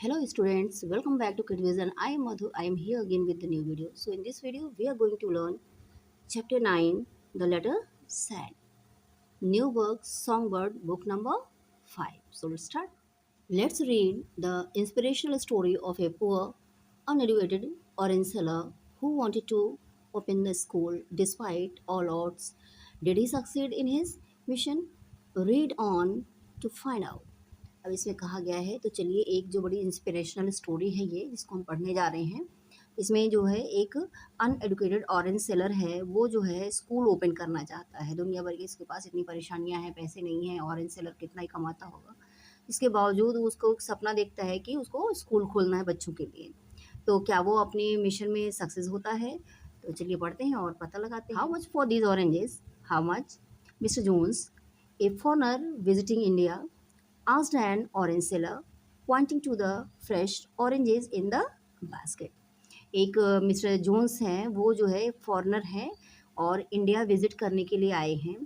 Hello students, welcome back to KidVision. I am Madhu. I am here again with the new video. So in this video, we are going to learn chapter 9, the letter sad. New work, Songbird, book number 5. So let's start. Let's read the inspirational story of a poor, uneducated orange seller who wanted to open the school despite all odds. Did he succeed in his mission? Read on to find out. अब इसमें कहा गया है तो चलिए एक जो बड़ी इंस्पिरेशनल स्टोरी है ये जिसको हम पढ़ने जा रहे हैं। इसमें जो है एक अनएडुकेटेड ऑरेंज सेलर है, वो जो है स्कूल ओपन करना चाहता है। दुनिया भर की इसके पास इतनी परेशानियां हैं, पैसे नहीं हैं, ऑरेंज सेलर कितना ही कमाता होगा। इसके बावजूद उसको एक सपना देखता है कि उसको स्कूल खोलना है बच्चों के लिए। तो क्या वो अपने मिशन में सक्सेस होता है? तो चलिए पढ़ते हैं और पता लगाते हैं। How much for these oranges? How much? Mr Jones, a foreigner visiting India, asked an orange seller, pointing to the fresh oranges in the basket. एक मिस्टर जोन्स हैं, वो जो है फॉरेनर हैं और इंडिया विजिट करने के लिए आए हैं।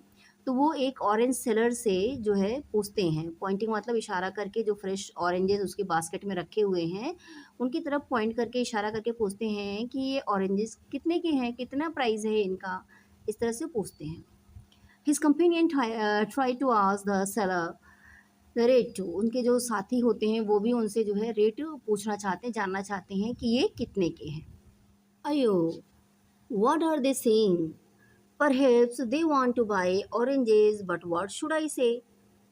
तो वो एक ऑरेंज सेलर से जो है पूछते हैं, पॉइंटिंग मतलब इशारा करके, जो फ्रेश ऑरेंजेस उसके बास्केट में रखे हुए हैं उनकी तरफ पॉइंट करके इशारा करके पूछते हैं कि ये ऑरेंजेस कितने के हैं, कितना प्राइस है इनका, इस तरह से पूछते हैं। His companion try to ask the seller rate too, उनके जो साथी होते हैं वो भी उनसे जो है रेट पूछना चाहते हैं, जानना चाहते हैं कि ये कितने के हैं। अयो, what are they saying? Perhaps they want to buy oranges, but what should I say?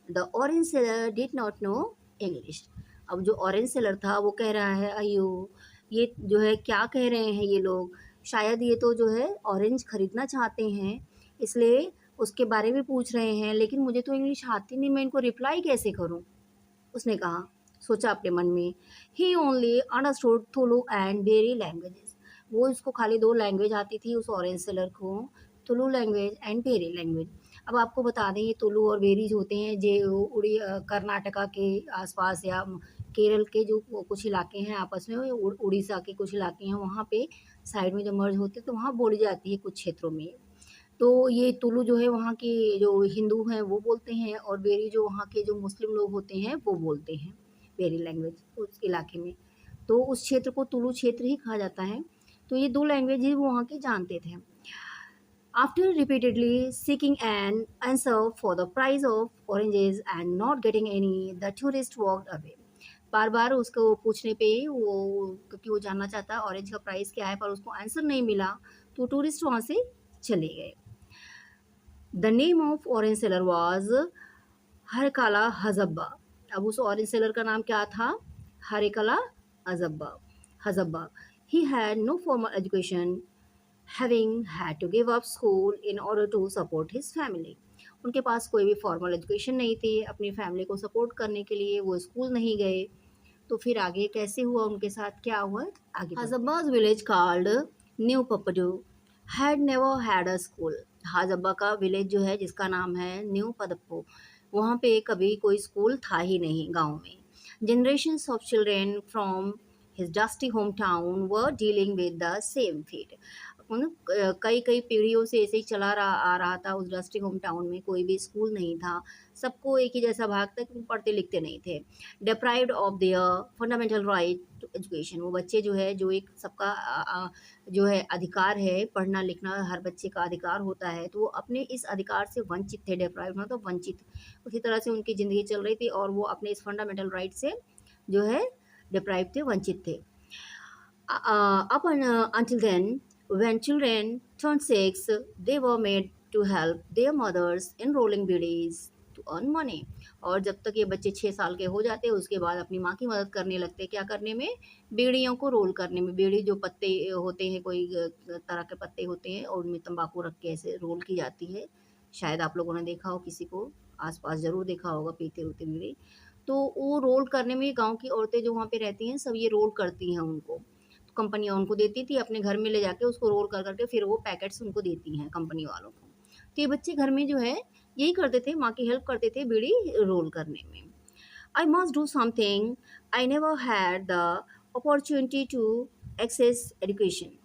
The orange seller did not know English. अब जो ऑरेंज सेलर था वो कह रहा है, अयो ये जो है क्या कह रहे हैं ये लोग, शायद ये तो जो है ऑरेंज खरीदना चाहते हैं इसलिए उसके बारे में पूछ रहे हैं, लेकिन मुझे तो इंग्लिश आती नहीं, मैं इनको रिप्लाई कैसे करूं? उसने कहा, सोचा अपने मन में। He only understood Tulu and Beary languages. वो इसको खाली दो लैंग्वेज आती थी उस ऑरेंज सेलर को, Tulu language and Beary language. अब आपको बता दें, ये तुलु और बेरी जो होते हैं जो कर्नाटका के आसपास या केरल के जो कुछ इलाके हैं आपस में, उड़ीसा के कुछ इलाके हैं वहाँ पे साइड में जो मर्ज होते हैं तो वहाँ बोली जाती है कुछ क्षेत्रों में। तो ये तुलु जो है वहाँ के जो हिंदू हैं वो बोलते हैं, और बेरी जो वहाँ के जो मुस्लिम लोग होते हैं वो बोलते हैं बेरी लैंग्वेज उस इलाके में। तो उस क्षेत्र को तुलु क्षेत्र ही कहा जाता है। तो ये दो लैंग्वेज ही वो वहाँ के जानते थे। After repeatedly seeking an answer for the price of oranges and not getting any, the tourist walked away. बार बार उसको पूछने पे वो, क्योंकि वो जानना चाहता है ऑरेंज का प्राइस क्या है, पर उसको आंसर नहीं मिला तो टूरिस्ट वहाँ से चले गए। The name of orange seller was Harekala Hajabba. अब उस ऑरेंज सेलर का नाम क्या था? Harekala Hajabba. He had no formal education, having had to give up school in order to support his family. उनके पास कोई भी फॉर्मल एजुकेशन नहीं थी, अपनी फैमिली को सपोर्ट करने के लिए वो स्कूल नहीं गए। तो फिर आगे कैसे हुआ, उनके साथ क्या हुआ, आगे Hajabba's village called new Padpu had never had a school. Hajabba का विलेज जो है जिसका नाम है न्यू पदप्पू, वहाँ पे कभी कोई स्कूल था ही नहीं गांव में। Generations of children from his dusty home town were dealing with the same fate. कई कई पीढ़ियों से ऐसे ही आ रहा था उस डस्टी होम टाउन में, कोई भी स्कूल नहीं था, सबको एक ही जैसा भाग था कि पढ़ते लिखते नहीं थे। Deprived of their fundamental right to education, वो बच्चे जो है, जो एक सबका जो है अधिकार है, पढ़ना लिखना हर बच्चे का अधिकार होता है, तो वो अपने इस अधिकार से वंचित थे। डिप्राइव्ड मतलब वंचित, उसी तरह से उनकी ज़िंदगी चल रही थी और वो अपने इस फंडामेंटल राइट से जो है डिप्राइव थे, वंचित थे। Up until then, when children turned 6, they were made to help their mothers in rolling beedies to earn money. और जब तक ये बच्चे 6 साल के हो जाते उसके बाद अपनी माँ की मदद करने लगते, क्या करने में? बीड़ियों को रोल करने में। बीड़ी जो पत्ते होते हैं, कोई तरह के पत्ते होते हैं और उनमें तंबाकू रख के ऐसे रोल की जाती है। शायद आप लोगों ने देखा हो, किसी को आसपास ज़रूर देखा होगा पीते होते बीड़ी। तो वो रोल करने में गाँव की औरतें जो वहाँ पे रहती हैं सब ये रोल करती हैं उनको। कंपनियाँ उनको देती थी, अपने घर में ले जाके उसको रोल कर करके फिर वो पैकेट्स उनको देती हैं कंपनी वालों को। तो ये बच्चे घर में जो है यही करते थे, माँ की हेल्प करते थे बीड़ी रोल करने में। I must do something, I never had the opportunity to access education.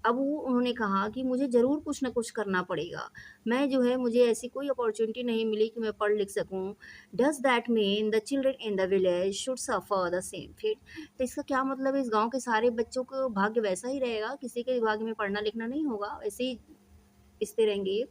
अब वो उन्होंने कहा कि मुझे ज़रूर कुछ ना कुछ करना पड़ेगा। मैं जो है मुझे ऐसी कोई अपॉर्च्युनिटी नहीं मिली कि मैं पढ़ लिख सकूँ। Does that mean the children in the village should suffer the same fate? तो इसका क्या मतलब है, इस गाँव के सारे बच्चों को भाग्य वैसा ही रहेगा, किसी के भाग्य में पढ़ना लिखना नहीं होगा, ऐसे ही पिसते रहेंगे?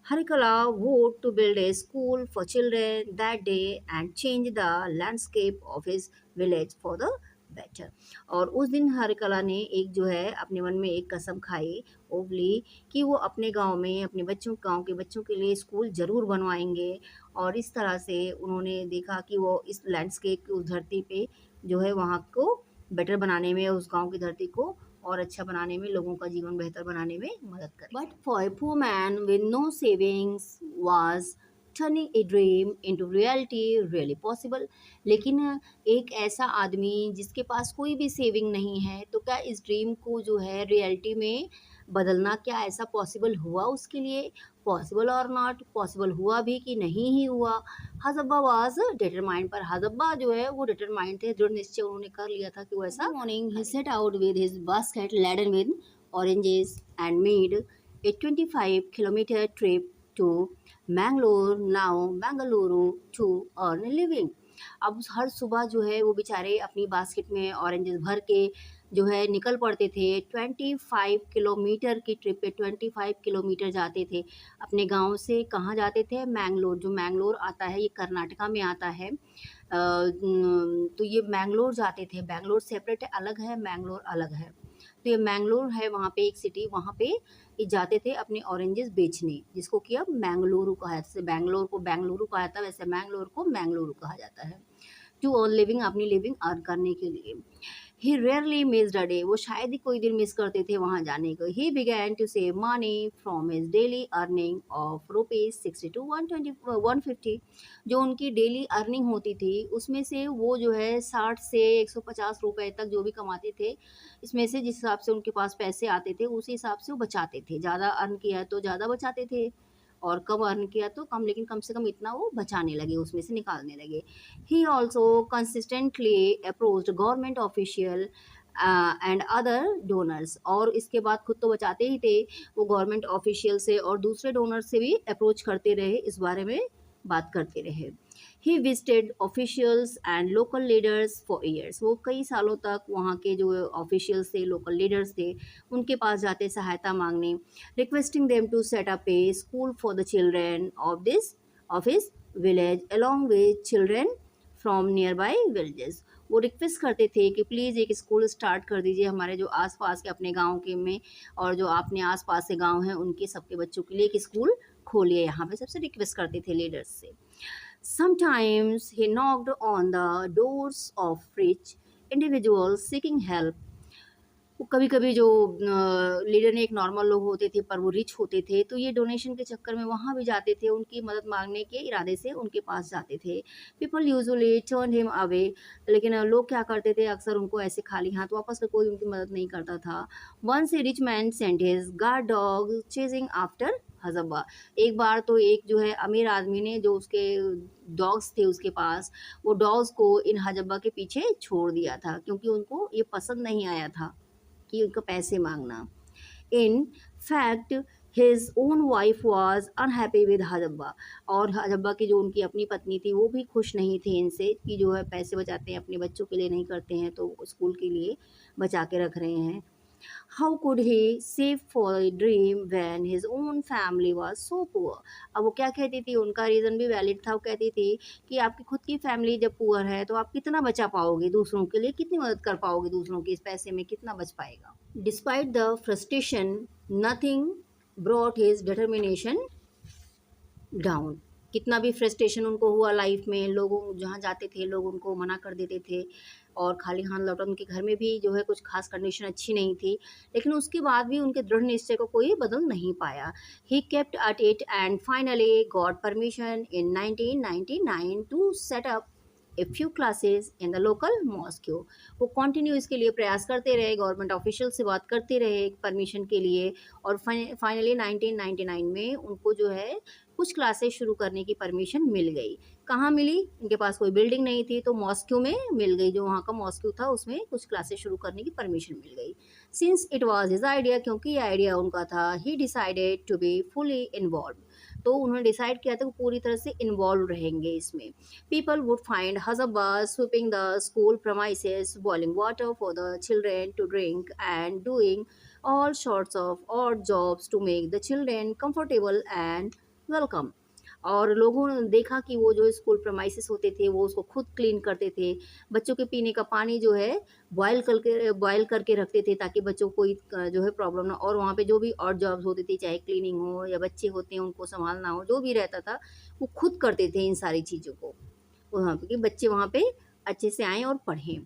Harikala vowed to build a school for children that day and change the landscape of his village for the better. और उस दिन हरिकला ने एक जो है अपने मन में एक कसम खाई, ओवली, कि वो अपने गांव में अपने बच्चों गांव के बच्चों के लिए स्कूल ज़रूर बनवाएंगे। और इस तरह से उन्होंने देखा कि वो इस लैंडस्केप की उस धरती पे जो है वहाँ को बेटर बनाने में, उस गांव की धरती को और अच्छा बनाने में, लोगों का जीवन बेहतर बनाने में मदद करें। But for a poor man with no savings was turning a dream into reality really possible. लेकिन एक ऐसा आदमी जिसके पास कोई भी सेविंग नहीं है, तो क्या इस ड्रीम को जो है रियलिटी में बदलना, क्या ऐसा पॉसिबल हुआ उसके लिए? पॉसिबल और नॉट, पॉसिबल हुआ भी कि नहीं ही हुआ। हज़ब्बा वाज डिटरमाइंड, पर हज़ब्बा जो है वो डिटरमाइंड थे, दृढ़ निश्चय उन्होंने कर लिया था कि वो ऐसा। Morning he set out with his basket laden with oranges and made a 25-kilometer trip to Mangalore, now Bengaluru, to earn a living. अब हर सुबह जो है वो बेचारे अपनी बास्केट में ऑरेंजेस भर के जो है निकल पड़ते थे। 25 किलोमीटर की ट्रिप पे 25 किलोमीटर जाते थे अपने गांव से। कहाँ जाते थे? मैंगलोर। जो मैंगलोर आता है ये कर्नाटका में आता है। तो ये मैंगलोर जाते थे। बैंगलोर सेपरेट है, अलग है, मैंगलोर अलग है। तो ये मैंगलोर है वहाँ पे एक सिटी, वहाँ पे ये जाते थे अपने ऑरेंजेस बेचने, जिसको कि अब मैंगलुरु कहा, जैसे बैंगलोर को बेंगलुरु कहा जाता है, वैसे मैंगलोर को मैंगलुरु कहा जाता है। टू अर्न लिविंग, अपनी लिविंग अर्न करने के लिए। ही रेयरली मिस्ड अ डे, वो शायद ही कोई दिन मिस करते थे वहाँ जाने को। He began to save money from his daily earning of ₹60 to 150। जो उनकी डेली अर्निंग होती थी उसमें से वो जो है 60 से 150 रुपए तक जो भी कमाते थे, इसमें से जिस हिसाब से उनके पास पैसे आते थे उसी हिसाब से वो बचाते थे। ज़्यादा अर्न किया है तो ज़्यादा बचाते थे, और कम अर्न किया तो कम, लेकिन कम से कम इतना वो बचाने लगे, उसमें से निकालने लगे। He also consistently approached government official and other donors, और इसके बाद खुद तो बचाते ही थे, वो गवर्नमेंट ऑफिशियल से और दूसरे डोनर से भी अप्रोच करते रहे, इस बारे में बात करते रहे। He visited officials and local leaders for years, वो कई सालों तक वहाँ के जो ऑफिशियल्स थे, लोकल लीडर्स थे, उनके पास जाते सहायता मांगने। Requesting them to set up a school for the children of his village along with children from nearby villages. वो रिक्वेस्ट करते थे कि प्लीज़ एक स्कूल स्टार्ट कर दीजिए हमारे जो आसपास के अपने गांव के में, और जो अपने आसपास के गांव हैं उनके सबके बच्चों के लिए एक स्कूल खोलिए यहाँ पे, सबसे रिक्वेस्ट करते थे लीडर्स से। Sometimes he knocked on the doors of rich individuals seeking help। वो कभी-कभी जो लीडर ने एक नॉर्मल लोग होते थे पर वो रिच होते थे, तो ये डोनेशन के चक्कर में वहाँ भी जाते थे, उनकी मदद मांगने के इरादे से उनके पास जाते थे। People usually turn him away, लेकिन लोग क्या करते थे, अक्सर उनको ऐसे खाली हाथ वापस कर कोई उनकी मदद नहीं करता था। Once a rich man sent his guard dog chasing after Hajabba. एक बार तो एक जो है अमीर आदमी ने, जो उसके डॉग्स थे उसके पास, वो डॉग्स को इन हज़ब्बा के पीछे छोड़ दिया था, क्योंकि उनको ये पसंद नहीं आया था कि उनको पैसे मांगना। In fact his own wife was unhappy with Hajabba, और हज़ब्बा की जो उनकी अपनी पत्नी थी वो भी खुश नहीं थी इनसे, कि जो है पैसे बचाते हैं अपने बच्चों के लिए नहीं करते हैं, तो स्कूल के लिए बचा के रख रहे हैं। How could he save for a dream when his own family was so poor. अब वो क्या कहती थी, उनका रीज़न भी वैलिड था। वो कहती थी कि आपकी खुद की फैमिली जब पुअर है तो आप कितना बचा पाओगे दूसरों के लिए, कितनी मदद कर पाओगे दूसरों की, इस पैसे में कितना बच पाएगा। Despite the frustration nothing brought his determination down. कितना भी फ्रस्ट्रेशन उनको हुआ लाइफ में, लोगों जहाँ जाते थे लोग उनको मना कर देते थे और खाली हाथ लौटा, उनके घर में भी जो है कुछ खास कंडीशन अच्छी नहीं थी, लेकिन उसके बाद भी उनके दृढ़ निश्चय को कोई बदल नहीं पाया। He kept at it and finally got permission in 1999 to set up a few classes in the local mosque. वो कंटिन्यू इसके लिए प्रयास करते रहे, गवर्नमेंट ऑफिशियल से बात करते रहे परमिशन के लिए, और फाइनली 1999 में उनको जो है कुछ क्लासेस शुरू करने की परमिशन मिल गई। कहाँ मिली? इनके पास कोई बिल्डिंग नहीं थी, तो मॉस्क्यू में मिल गई, जो वहाँ का मॉस्क्यू था उसमें कुछ क्लासेस शुरू करने की परमिशन मिल गई। Since it was his idea, क्योंकि ये आइडिया उनका था, he decided to be fully involve. तो उन्होंने डिसाइड किया था कि पूरी तरह से इन्वॉल्व रहेंगे इसमें। People would find Hajabba sweeping the school premises, boiling water for the children to drink and doing all sorts of odd jobs to make the children comfortable and welcome। और लोगों ने देखा कि वो जो स्कूल प्रमाइसिस होते थे वो उसको खुद क्लीन करते थे, बच्चों के पीने का पानी जो है बॉयल करके रखते थे ताकि बच्चों को कोई जो है प्रॉब्लम ना, और वहाँ पे जो भी और जॉब्स होती थी, चाहे क्लीनिंग हो या बच्चे होते हैं उनको संभालना हो, जो भी रहता था वो खुद करते थे इन सारी चीज़ों को, वहाँ पे कि बच्चे वहाँ पे अच्छे से आएँ और पढ़ें।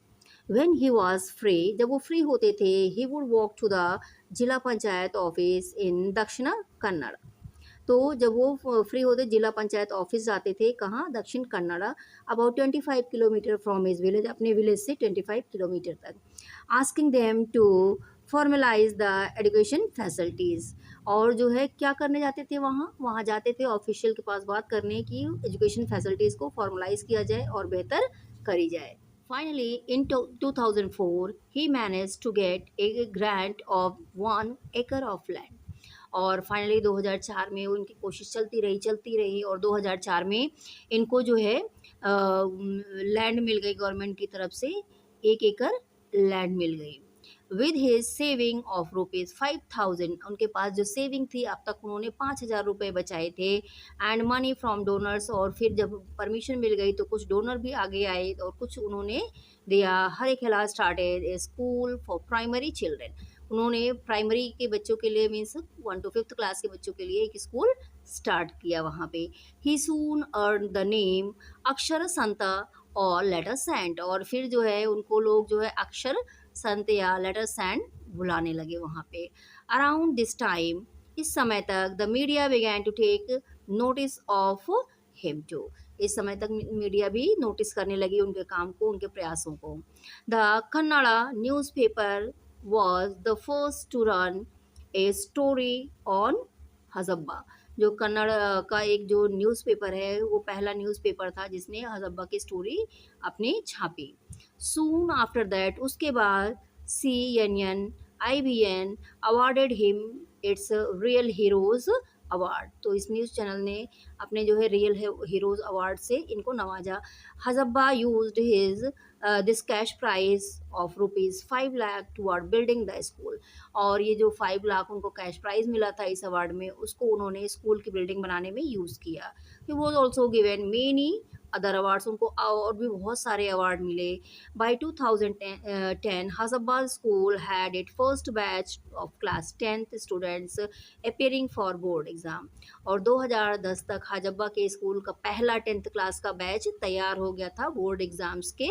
When he was free, जब वो फ्री होते थे, he would walk to the जिला पंचायत ऑफिस इन दक्षिणा कन्नड़। तो जब वो फ्री होते जिला पंचायत ऑफिस जाते थे, कहाँ? Dakshina Kannada, about 25 kilometre from his village, अपने विलेज से 25 किलोमीटर तक। Asking them to formalise the education facilities, और जो है क्या करने जाते थे वहाँ? वहाँ जाते थे ऑफिशियल के पास बात करने की एजुकेशन फैसिलिटीज़ को फॉर्मलाइज किया जाए और बेहतर करी जाए। Finally, in 2004, he managed to get a grant of 1 acre of land। और फाइनली 2004 में उनकी कोशिश चलती रही और 2004 में इनको जो है लैंड मिल गई गवर्नमेंट की तरफ से, 1 एकड़ लैंड मिल गई। विद हिज सेविंग ऑफ ₹5000, उनके पास जो सेविंग थी अब तक उन्होंने 5000 रुपये बचाए थे, एंड मनी फ्रॉम डोनर्स, और फिर जब परमिशन मिल गई तो कुछ डोनर भी आगे आए और कुछ उन्होंने दिया। हर एक हिला started A school for primary children, उन्होंने प्राइमरी के बच्चों के लिए मीन्स 1 to 5th क्लास के बच्चों के लिए एक स्कूल स्टार्ट किया वहाँ पे। ही सून अर्न द नेम अक्षर संता और लेटर सेंट, और फिर जो है उनको लोग जो है अक्षर संत या लेटर सेंट बुलाने लगे वहाँ पे। अराउंड दिस टाइम, इस समय तक, the media began to take notice of him too, इस समय तक मीडिया भी नोटिस करने लगी उनके काम को, उनके प्रयासों को। The Kannada newspaper was the first to run a story on हज़ब्बा, जो कन्नड़ का एक जो न्यूज़पेपर है वो पहला न्यूज़पेपर था जिसने हज़ब्बा की स्टोरी अपनी छापी। सून आफ्टर दैट, उसके बाद CNN IBN awarded him it's real heroes award, तो इस न्यूज़ चैनल ने अपने जो है रियल हीरोज़ अवार्ड से इनको नवाजा। Hajabba used his this cash prize of ₹5 lakh toward building the school, और ये जो 5 लाख उनको कैश प्राइज मिला था इस अवार्ड में, उसको उन्होंने स्कूल की बिल्डिंग बनाने में यूज़ किया। He was also given many other awards, उनको और भी बहुत सारे अवार्ड मिले। By 2010 Hajabba school had it first batch of class 10th students appearing for board exam, और 2010 तक हज़ब्बा के स्कूल का पहला 10th क्लास का बैच तैयार हो गया था बोर्ड एग्ज़ाम्स के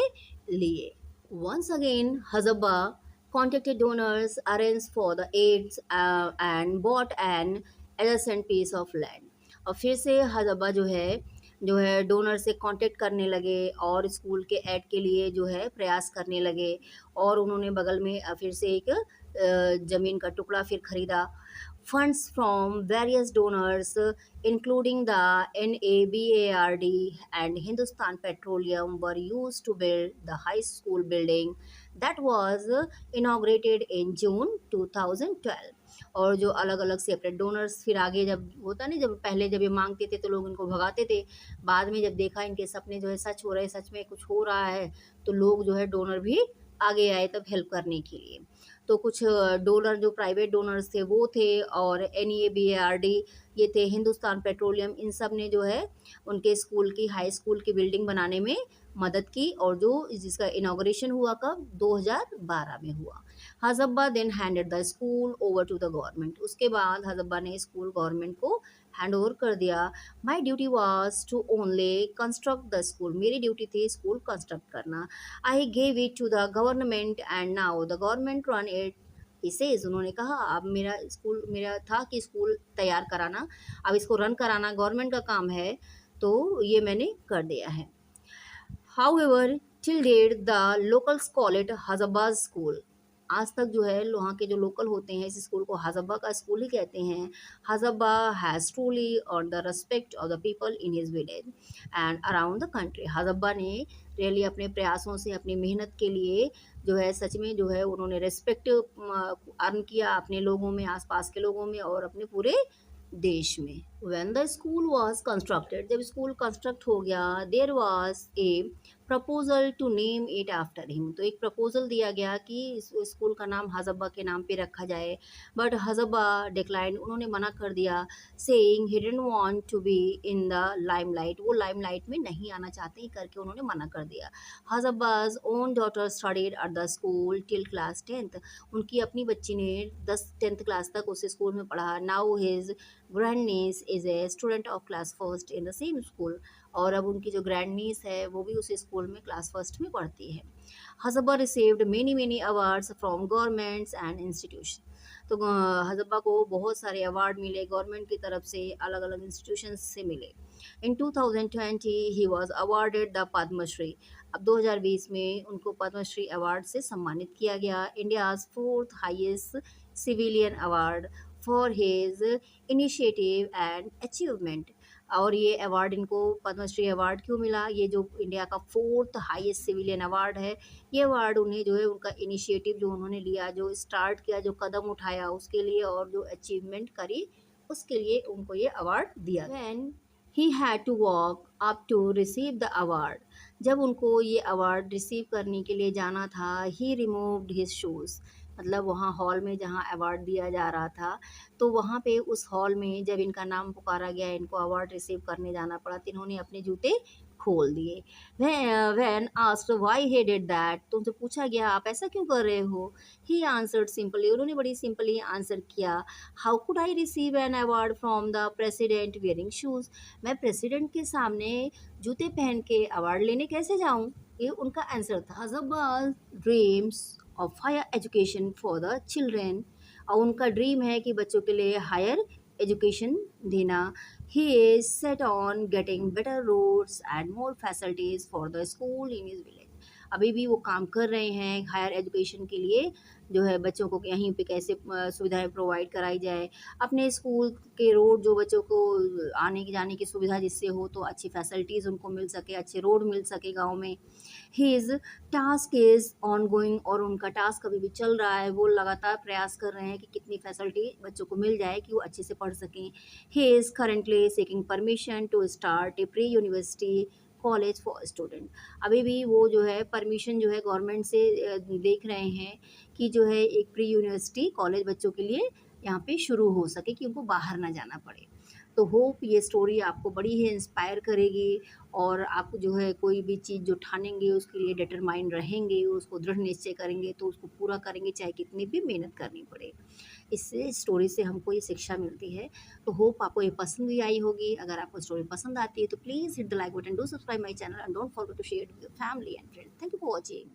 लिए। Once again, Hazabba contacted donors, arranged for the aids and bought an adjacent piece of land। और फिर से हज़ब्बा जो है डोनर से कांटेक्ट करने लगे और स्कूल के ऐड के लिए जो है प्रयास करने लगे, और उन्होंने बगल में फिर से एक ज़मीन का टुकड़ा फिर खरीदा। Funds from various donors, including the NABARD and Hindustan Petroleum, were used to build the high school building that was inaugurated in June 2012। और जो अलग अलग सेपरेट डोनर्स फिर आगे जब होता नहीं, जब पहले जब ये मांगते थे तो लोग इनको भगाते थे, बाद में जब देखा इनके सपने जो है सच हो रहे, सच में कुछ हो रहा है, तो लोग जो है डोनर भी आगे आए तब हेल्प करने के लिए। तो कुछ डोनर जो प्राइवेट डोनर्स थे वो थे, और NABARD ये थे, हिंदुस्तान पेट्रोलियम, इन सब ने जो है उनके स्कूल की हाई स्कूल की बिल्डिंग बनाने में मदद की, और जो जिसका इनाग्रेशन हुआ कब? 2012 में हुआ। Hajabba then handed the school over to the government, उसके बाद हज़ब्बा ने स्कूल गवर्नमेंट को हैंड ओवर कर दिया। My duty was to only construct the school, मेरी ड्यूटी थी स्कूल कंस्ट्रक्ट करना। I gave it to the government and now the government run it. इसे उन्होंने कहा अब मेरा था कि स्कूल तैयार कराना, अब इसको रन कराना गवर्नमेंट का काम है, तो ये मैंने कर दिया है। However, till date, the locals call it Hazabaz school. आज तक जो है वहाँ के जो लोकल होते हैं इस स्कूल को हज़ब्बा का स्कूल ही कहते हैं. Hajabba has truly earn the respect of the people in his village and around the country. Hajabba ने रियली अपने प्रयासों से अपनी मेहनत के लिए जो है सच में जो है उन्होंने रिस्पेक्ट अर्न किया अपने लोगों में, आसपास के लोगों में और अपने पूरे देश में. When the school was constructed, जब स्कूल कंस्ट्रक्ट हो गया, there was a proposal to name it after him. तो एक प्रपोजल दिया गया कि इस स्कूल का नाम हज़ब्बा के नाम पे रखा जाए, बट हज़ब्बा डिक्लाइन, उन्होंने मना कर दिया, saying he didn't want to be in the limelight. वो लाइमलाइट में नहीं आना चाहते ही करके उन्होंने मना कर दिया. हज़ब्बा's own daughter studied at the school till class 10th. उनकी अपनी बच्ची ने 10th क्लास तक उस स्कूल में पढ़ा. Now his grand niece is a student of class first in the same school. और अब उनकी जो ग्रैंड नीस है वो भी उस स्कूल में क्लास फर्स्ट में पढ़ती है. Hajabba received many awards from governments and institution. तो हज़ब्बा को बहुत सारे अवार्ड मिले गवर्नमेंट की तरफ से, अलग अलग इंस्टीट्यूशन से मिले. In 2020 he was awarded the Padma Shri. अब 2020 में उनको पद्मश्री अवार्ड से सम्मानित किया गया. India's 4th highest civilian award for his initiative and achievement. और ये अवार्ड इनको पद्मश्री अवार्ड क्यों मिला? ये जो इंडिया का 4th हाईएस्ट सिविलियन अवार्ड है, ये अवार्ड उन्हें जो है उनका इनिशिएटिव जो उन्होंने लिया, जो स्टार्ट किया, जो कदम उठाया उसके लिए, और जो अचीवमेंट करी उसके लिए उनको ये अवार्ड दिया. When he had to walk up to receive the award. जब उनको ये अवार्ड रिसीव करने के लिए जाना था, he removed his shoes. मतलब वहाँ हॉल में जहाँ अवार्ड दिया जा रहा था, तो वहाँ पे उस हॉल में जब इनका नाम पुकारा गया, इनको अवार्ड रिसीव करने जाना पड़ा, तो इन्होंने अपने जूते खोल दिए. When asked why he did that, तो उनसे पूछा गया आप ऐसा क्यों कर रहे हो? He answered simply, उन्होंने बड़ी सिंपली आंसर किया, how could I receive an award from the president wearing shoes? मैं प्रेसिडेंट के सामने जूते पहन के अवार्ड लेने कैसे जाऊं? ये उनका आंसर था. Hajabba dreams of higher education for the children. और उनका ड्रीम है कि बच्चों के लिए हायर एजुकेशन देना. He is set on getting better roads and more facilities for the school in his village. अभी भी वो काम कर रहे हैं हायर एजुकेशन के लिए, जो है बच्चों को यहीं पे कैसे सुविधाएं प्रोवाइड कराई जाए. अपने स्कूल के रोड जो बच्चों को आने की जाने की सुविधा जिससे हो, तो अच्छी फैसिलिटीज़ उनको मिल सके, अच्छे रोड मिल सके गांव में. His task is on going. और उनका टास्क अभी भी चल रहा है, वो लगातार प्रयास कर रहे हैं कि कितनी फैसिलिटी बच्चों को मिल जाए कि वो अच्छे से पढ़ सकें. He is currently seeking permission to start a pre university college for student. अभी भी वो जो है परमिशन जो है गवर्नमेंट से देख रहे हैं कि जो है एक प्री यूनिवर्सिटी कॉलेज बच्चों के लिए यहाँ पे शुरू हो सके, कि उनको बाहर ना जाना पड़े. तो होप ये स्टोरी आपको बड़ी ही इंस्पायर करेगी, और आप जो है कोई भी चीज़ जो ठानेंगे उसके लिए डिटरमाइंड रहेंगे, उसको दृढ़ निश्चय करेंगे, तो उसको पूरा करेंगे चाहे कितनी भी मेहनत करनी पड़े. इससे स्टोरी से हमको ये शिक्षा मिलती है. तो होप आपको ये पसंद भी आई होगी. अगर आपको स्टोरी पसंद आती है तो please hit the like button, do subscribe my channel and don't forget to share with your family and friends. Thank you for watching.